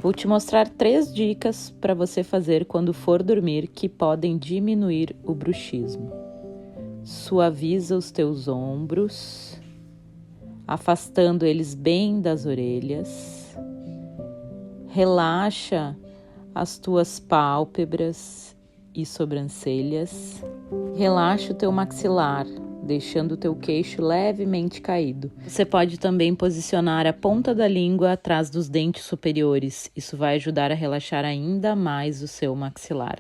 Vou te mostrar 3 dicas para você fazer quando for dormir que podem diminuir o bruxismo. Suaviza os teus ombros, afastando eles bem das orelhas. Relaxa as tuas pálpebras e sobrancelhas. Relaxa o teu maxilar, deixando o teu queixo levemente caído. Você pode também posicionar a ponta da língua atrás dos dentes superiores. Isso vai ajudar a relaxar ainda mais o seu maxilar.